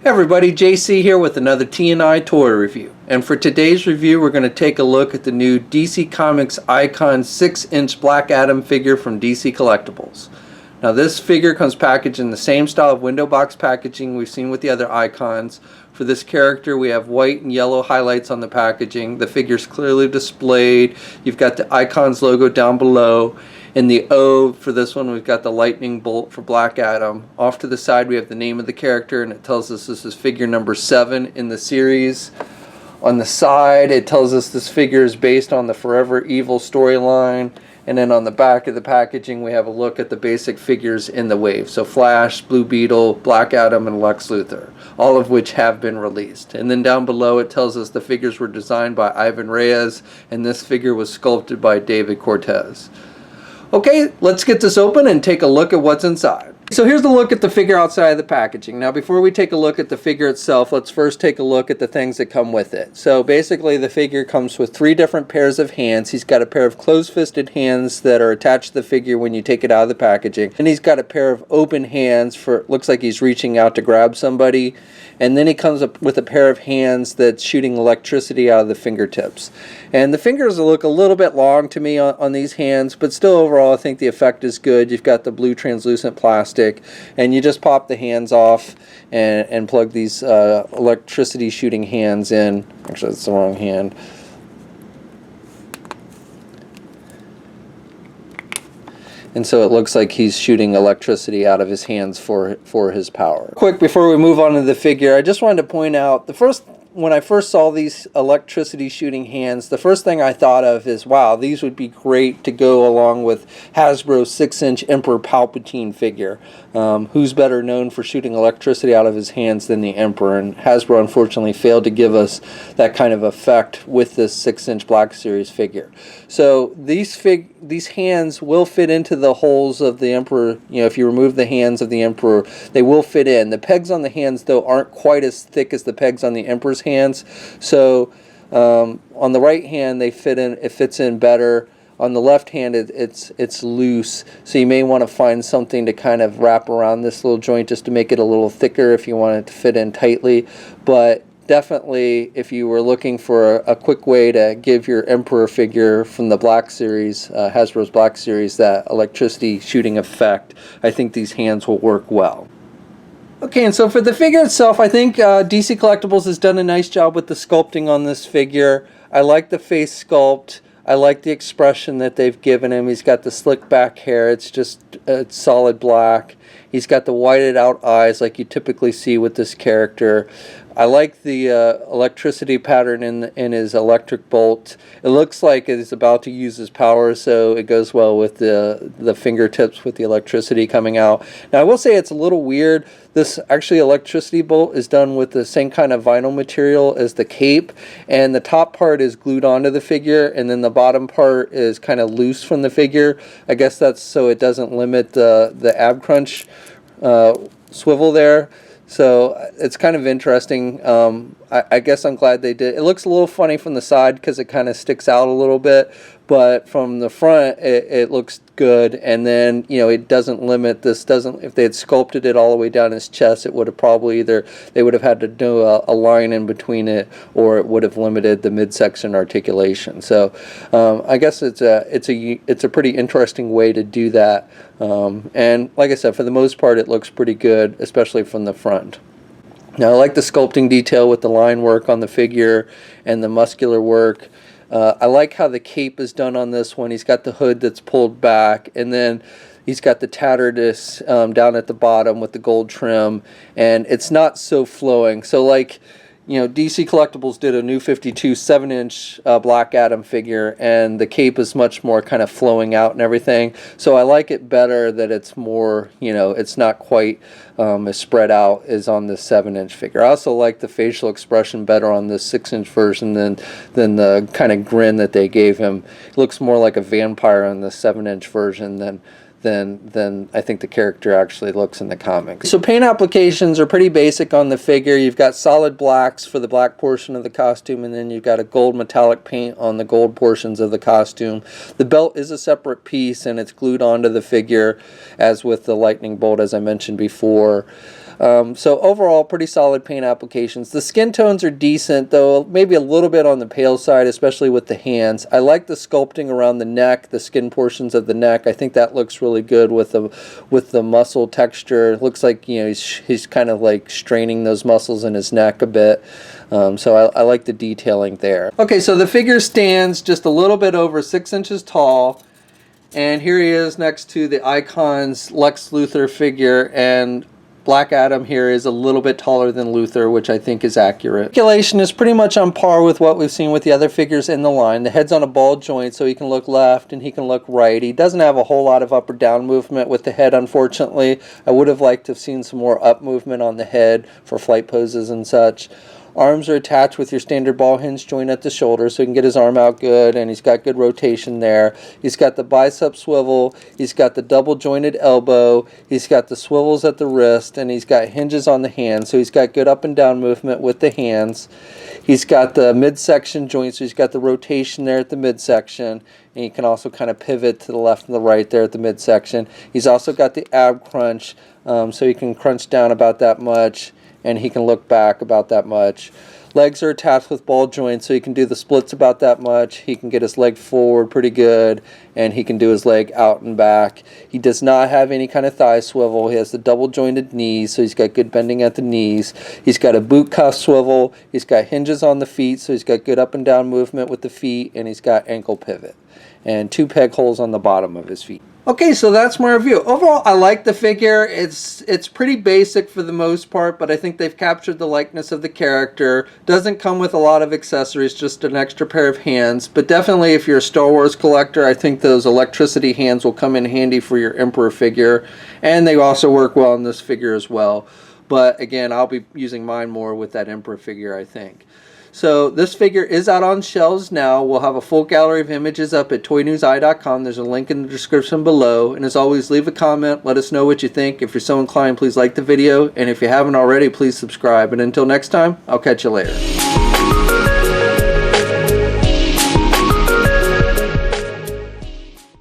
Everybody, JC here with another T&I toy review. And for today's review, we're going to take a look at the new DC Comics Icon 6-inch Black Adam figure from DC Collectibles. Now this figure comes packaged in the same style of window box packaging we've seen with the other icons. For this character, we have white and yellow highlights on the packaging. The figure's clearly displayed. You've got the Icons logo down below. In the O for this one, we've got the lightning bolt for Black Adam. Off to the side, we have the name of the character, and it tells us this is figure number 7 in the series. On the side, it tells us this figure is based on the Forever Evil storyline. And then on the back of the packaging, we have a look at the basic figures in the wave. So Flash, Blue Beetle, Black Adam, and Lex Luthor, all of which have been released. And then down below, it tells us the figures were designed by Ivan Reyes, and this figure was sculpted by David Cortez. Okay, let's get this open and take a look at what's inside. So here's the look at the figure outside of the packaging. Now before we take a look at the figure itself, let's first take a look at the things that come with it. So basically the figure comes with 3 different pairs of hands. He's got a pair of closed-fisted hands that are attached to the figure when you take it out of the packaging. And he's got a pair of open hands for, looks like he's reaching out to grab somebody. And then he comes up with a pair of hands that's shooting electricity out of the fingertips. And the fingers look a little bit long to me on these hands, but still overall I think the effect is good. You've got the blue translucent plastic, and you just pop the hands off and plug these electricity shooting hands in. Actually, that's the wrong hand. And so it looks like he's shooting electricity out of his hands for his power. Quick, before we move on to the figure, I just wanted to point out, when I first saw these electricity shooting hands, the first thing I thought of is, wow, these would be great to go along with Hasbro's 6-inch Emperor Palpatine figure. Who's better known for shooting electricity out of his hands than the Emperor? And Hasbro unfortunately failed to give us that kind of effect with this 6-inch Black Series figure. So these hands will fit into the holes of the Emperor. You know, if you remove the hands of the Emperor, they will fit in. The pegs on the hands, though, aren't quite as thick as the pegs on the Emperor's hands. So on the right hand, they fit in. It fits in better. On the left hand, it's loose, so you may want to find something to kind of wrap around this little joint just to make it a little thicker if you want it to fit in tightly. But definitely, if you were looking for a quick way to give your Emperor figure from the Black Series, Hasbro's Black Series, that electricity shooting effect, I think these hands will work well. Okay, and so for the figure itself, I think DC Collectibles has done a nice job with the sculpting on this figure. I like the face sculpt. I like the expression that they've given him. He's got the slick back hair. It's solid black. He's got the whited out eyes like you typically see with this character. I like the electricity pattern in his electric bolt. It looks like he's about to use his power, so it goes well with the fingertips with the electricity coming out. Now I will say it's a little weird. This actually electricity bolt is done with the same kind of vinyl material as the cape, and the top part is glued onto the figure, and then the bottom part is kind of loose from the figure. I guess that's so it doesn't limit the ab crunch swivel there. So it's kind of interesting. I guess I'm glad they did. It looks a little funny from the side because it kind of sticks out a little bit, but from the front it looks good. And then, you know, it doesn't limit, this doesn't, if they had sculpted it all the way down his chest, it would have probably they would have had to do a line in between it, or it would have limited the midsection articulation. So I guess it's a pretty interesting way to do that. And like I said, for the most part it looks pretty good, especially from the front. Now I like the sculpting detail with the line work on the figure and the muscular work. I like how the cape is done on this one. He's got the hood that's pulled back, and then he's got the tatterness down at the bottom with the gold trim, and it's not so flowing. So like, you know, DC Collectibles did a new 52 7-inch Black Adam figure, and the cape is much more kind of flowing out and everything. So I like it better that it's more, you know, it's not quite as spread out as on this 7-inch figure. I also like the facial expression better on this 6-inch version than the kind of grin that they gave him. It looks more like a vampire on the 7-inch version than I think the character actually looks in the comics. So paint applications are pretty basic on the figure. You've got solid blacks for the black portion of the costume, and then you've got a gold metallic paint on the gold portions of the costume. The belt is a separate piece, and it's glued onto the figure, as with the lightning bolt, as I mentioned before. So overall, pretty solid paint applications. The skin tones are decent, though maybe a little bit on the pale side, especially with the hands. I like the sculpting around the neck, the skin portions of the neck. I think that looks really good with the muscle texture. It looks like, you know, he's kind of like straining those muscles in his neck a bit. So I like the detailing there. Okay, so the figure stands just a little bit over 6 inches tall. And here he is next to the Icon's Lex Luthor figure, and Black Adam here is a little bit taller than Luthor, which I think is accurate. Articulation is pretty much on par with what we've seen with the other figures in the line. The head's on a ball joint, so he can look left and he can look right. He doesn't have a whole lot of up or down movement with the head, unfortunately. I would have liked to have seen some more up movement on the head for flight poses and such. Arms are attached with your standard ball hinge joint at the shoulder, so he can get his arm out good, and he's got good rotation there. He's got the bicep swivel, he's got the double jointed elbow, he's got the swivels at the wrist, and he's got hinges on the hands, so he's got good up and down movement with the hands. He's got the midsection joint, so he's got the rotation there at the midsection, and he can also kind of pivot to the left and the right there at the midsection. He's also got the ab crunch, so he can crunch down about that much, and he can look back about that much. Legs are attached with ball joints, so he can do the splits about that much. He can get his leg forward pretty good, and he can do his leg out and back. He does not have any kind of thigh swivel. He has the double jointed knees, so he's got good bending at the knees. He's got a boot cuff swivel. He's got hinges on the feet, so he's got good up and down movement with the feet, and he's got ankle pivot. And 2 peg holes on the bottom of his feet. Okay, so that's my review. Overall, I like the figure. It's pretty basic for the most part, but I think they've captured the likeness of the character. Doesn't come with a lot of accessories, just an extra pair of hands. But definitely, if you're a Star Wars collector, I think those electricity hands will come in handy for your Emperor figure. And they also work well in this figure as well. But again, I'll be using mine more with that Emperor figure, I think. So this figure is out on shelves now. We'll have a full gallery of images up at toynewseye.com. There's a link in the description below. And as always, leave a comment. Let us know what you think. If you're so inclined, please like the video. And if you haven't already, please subscribe. And until next time, I'll catch you later.